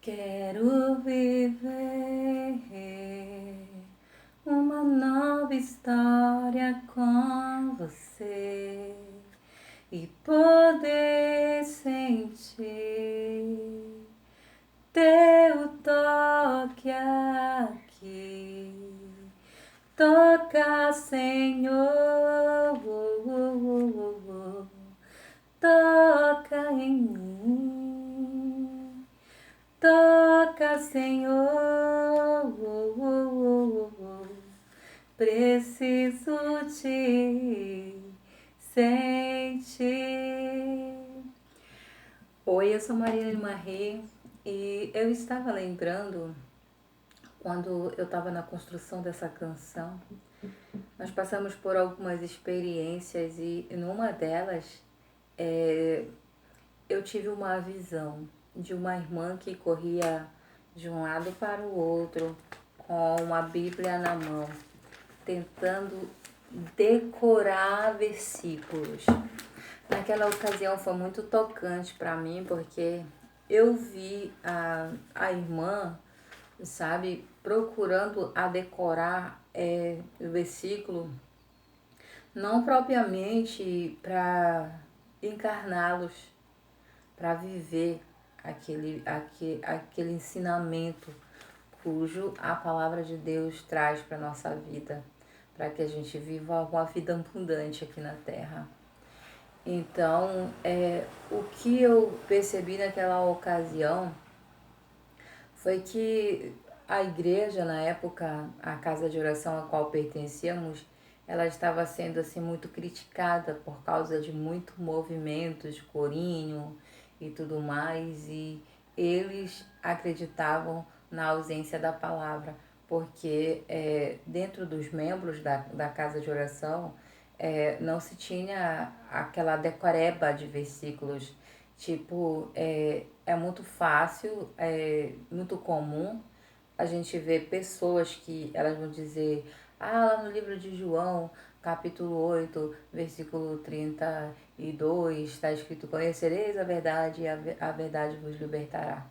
Quero viver uma nova história com você e poder sentir teu toque aqui. Toca, Senhor, toca em mim. Toca, Senhor, preciso te sentir. Oi, eu sou Mariane Marrê e eu estava lembrando, quando eu estava na construção dessa canção, nós passamos por algumas experiências e numa delas eu tive uma visão de uma irmã que corria de um lado para o outro com uma Bíblia na mão, tentando decorar versículos. Naquela ocasião foi muito tocante para mim, porque eu vi a irmã, sabe, procurando a decorar o versículo, não propriamente para encarná-los, para viver aquele ensinamento cujo a palavra de Deus traz para a nossa vida, para que a gente viva uma vida abundante aqui na Terra. Então, o que eu percebi naquela ocasião foi que a igreja, na época, a casa de oração a qual pertencíamos, ela estava sendo assim muito criticada por causa de muito movimento de corinho e tudo mais, e eles acreditavam na ausência da palavra, porque dentro dos membros da casa de oração não se tinha aquela decoreba de versículos. Tipo, é muito fácil, é muito comum a gente ver pessoas que elas vão dizer: lá no livro de João, capítulo 8, versículo 32, está escrito: conhecereis a verdade e a verdade vos libertará.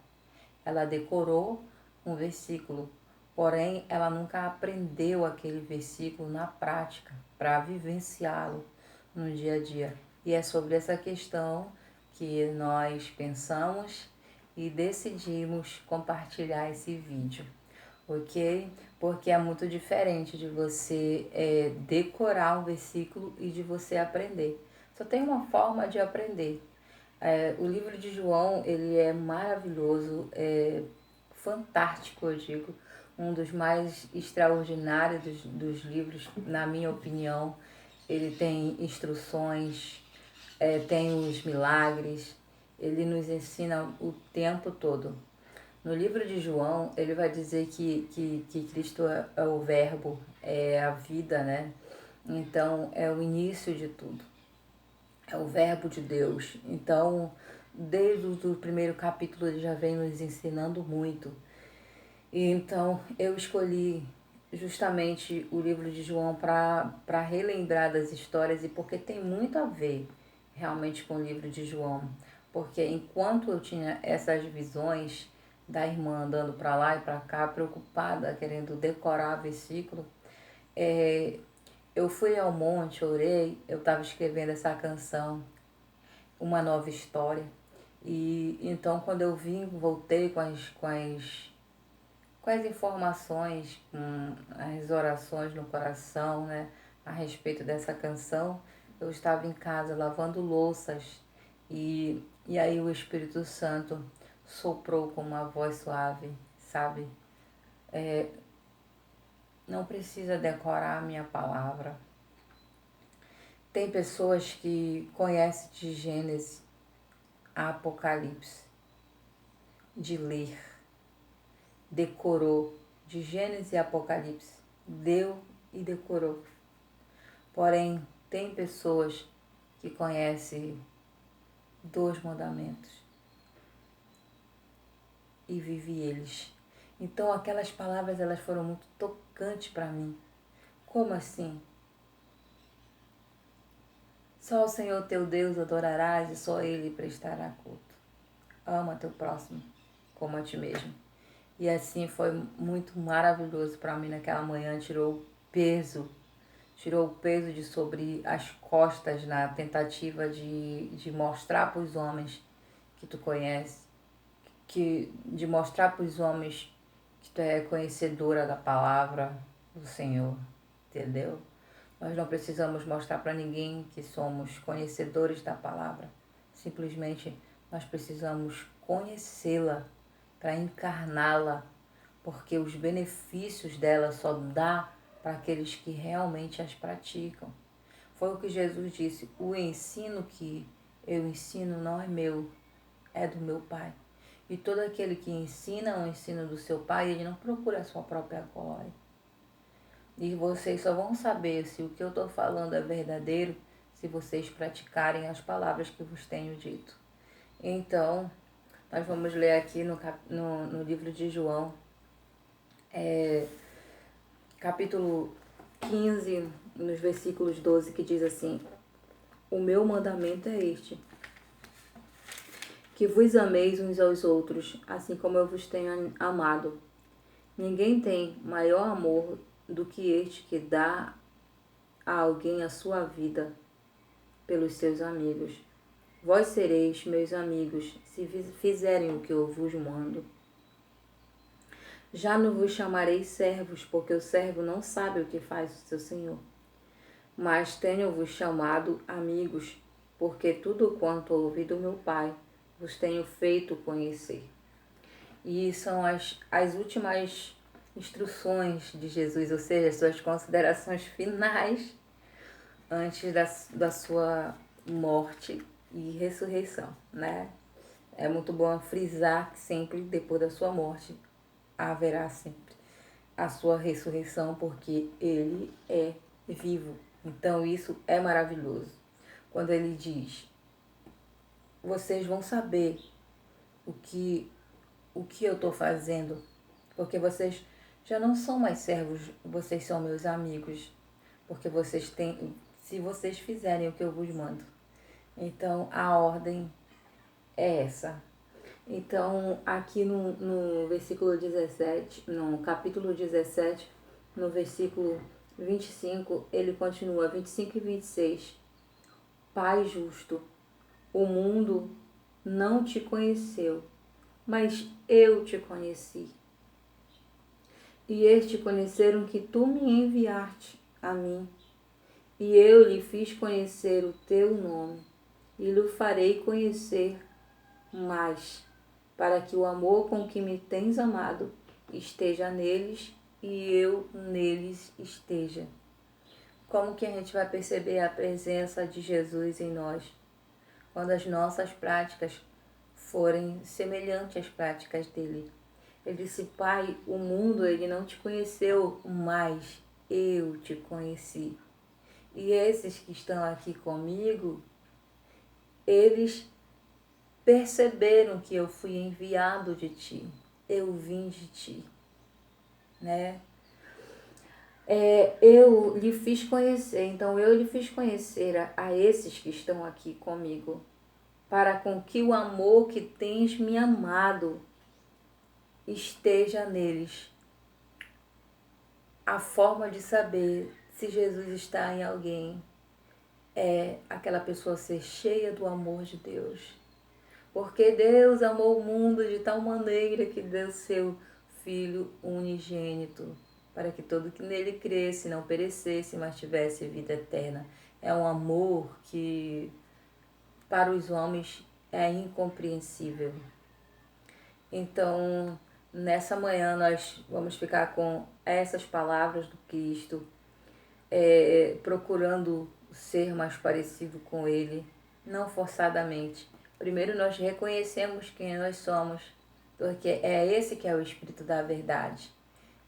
Ela decorou um versículo, porém ela nunca aprendeu aquele versículo na prática, para vivenciá-lo no dia a dia. E é sobre essa questão que nós pensamos e decidimos compartilhar esse vídeo, ok? Porque é muito diferente de você decorar um versículo e de você aprender. Só tem uma forma de aprender. O livro de João, ele é maravilhoso, fantástico, eu digo, um dos mais extraordinários dos livros, na minha opinião. Ele tem instruções, tem os milagres, ele nos ensina o tempo todo. No livro de João, ele vai dizer que Cristo é o verbo, é a vida, né? Então, é o início de tudo. É o verbo de Deus. Então, desde o primeiro capítulo, ele já vem nos ensinando muito. E então, eu escolhi justamente o livro de João para relembrar das histórias, e porque tem muito a ver realmente com o livro de João. Porque enquanto eu tinha essas visões da irmã andando para lá e para cá, preocupada, querendo decorar versículo, eu fui ao monte, orei, eu estava escrevendo essa canção, Uma Nova História. E então, quando eu vim, voltei com as informações, com as orações no coração, né, a respeito dessa canção. Eu estava em casa lavando louças e aí o Espírito Santo soprou com uma voz suave, sabe? Não precisa decorar a minha palavra. Tem pessoas que conhecem de Gênesis a Apocalipse, de ler, decorou, de Gênesis e Apocalipse, deu e decorou. Porém, tem pessoas que conhecem 2 mandamentos e vive eles. Então, aquelas palavras, elas foram muito tocantes para mim. Como assim? Só o Senhor teu Deus adorarás e só Ele prestará culto. Ama teu próximo como a ti mesmo. E assim foi muito maravilhoso para mim naquela manhã, tirou o peso de sobre as costas na tentativa de mostrar para os homens que tu conhece, de mostrar para os homens que tu é conhecedora da palavra do Senhor, entendeu? Nós não precisamos mostrar para ninguém que somos conhecedores da palavra. Simplesmente nós precisamos conhecê-la para encarná-la, porque os benefícios dela só dá para aqueles que realmente as praticam. Foi o que Jesus disse: o ensino que eu ensino não é meu, é do meu Pai. E todo aquele que ensina o ensino do seu Pai, ele não procura a sua própria glória. E vocês só vão saber se o que eu estou falando é verdadeiro se vocês praticarem as palavras que vos tenho dito. Então, nós vamos ler aqui no livro de João, capítulo 15, nos versículos 12, que diz assim: o meu mandamento é este, que vos ameis uns aos outros, assim como eu vos tenho amado. Ninguém tem maior amor do que este que dá a alguém a sua vida pelos seus amigos. Vós sereis meus amigos, se fizerem o que eu vos mando. Já não vos chamarei servos, porque o servo não sabe o que faz o seu senhor. Mas tenho-vos chamado amigos, porque tudo quanto ouvi do meu Pai vos tenho feito conhecer. E são as últimas instruções de Jesus, ou seja, suas considerações finais antes da sua morte e ressurreição, né? É muito bom frisar que sempre depois da sua morte haverá sempre a sua ressurreição, porque ele é vivo. Então isso é maravilhoso. Quando ele diz: vocês vão saber o que eu estou fazendo, porque vocês já não são mais servos, vocês são meus amigos, porque se vocês fizerem o que eu vos mando. Então a ordem é essa. Então aqui no versículo 17, no capítulo 17, no versículo 25, ele continua, 25 e 26. Pai justo, o mundo não te conheceu, mas eu te conheci. E estes conheceram que tu me enviaste a mim, e eu lhe fiz conhecer o teu nome, e lhe farei conhecer mais, para que o amor com que me tens amado esteja neles e eu neles esteja. Como que a gente vai perceber a presença de Jesus em nós? Quando as nossas práticas forem semelhantes às práticas dele. Ele disse: Pai, o mundo ele não te conheceu, mas eu te conheci. E esses que estão aqui comigo, eles perceberam que eu fui enviado de ti, eu vim de ti, né? Eu lhe fiz conhecer, então eu lhe fiz conhecer a esses que estão aqui comigo, para com que o amor que tens me amado esteja neles. A forma de saber se Jesus está em alguém é aquela pessoa ser cheia do amor de Deus. Porque Deus amou o mundo de tal maneira que deu seu Filho unigênito, para que todo que nele cresce não perecesse, mas tivesse vida eterna. É um amor que para os homens é incompreensível. Então, nessa manhã nós vamos ficar com essas palavras do Cristo, procurando ser mais parecido com Ele, não forçadamente. Primeiro nós reconhecemos quem nós somos, porque é esse que é o Espírito da verdade,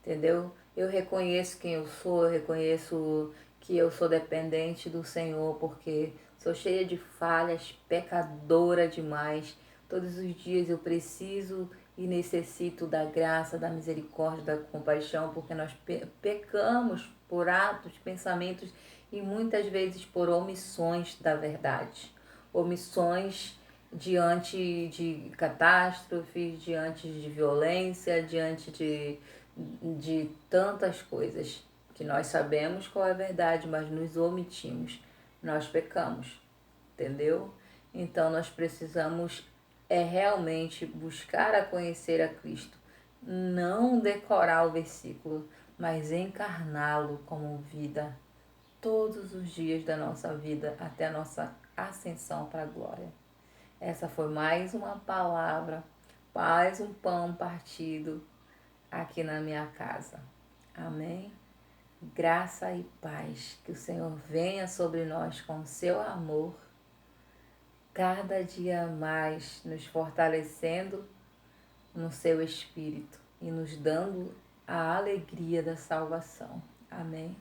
entendeu? Eu reconheço quem eu sou, eu reconheço que eu sou dependente do Senhor, porque sou cheia de falhas, pecadora demais. Todos os dias eu preciso e necessito da graça, da misericórdia, da compaixão, porque nós pecamos por atos, pensamentos e muitas vezes por omissões da verdade. Omissões diante de catástrofes, diante de violência, diante de tantas coisas que nós sabemos qual é a verdade, mas nos omitimos. Nós pecamos, entendeu? Então nós precisamos realmente buscar a conhecer a Cristo. Não decorar o versículo, mas encarná-lo como vida todos os dias da nossa vida até a nossa ascensão para a glória. Essa foi mais uma palavra, mais um pão partido aqui na minha casa. Amém? Graça e paz. Que o Senhor venha sobre nós com o seu amor, cada dia mais nos fortalecendo no seu espírito e nos dando a alegria da salvação. Amém?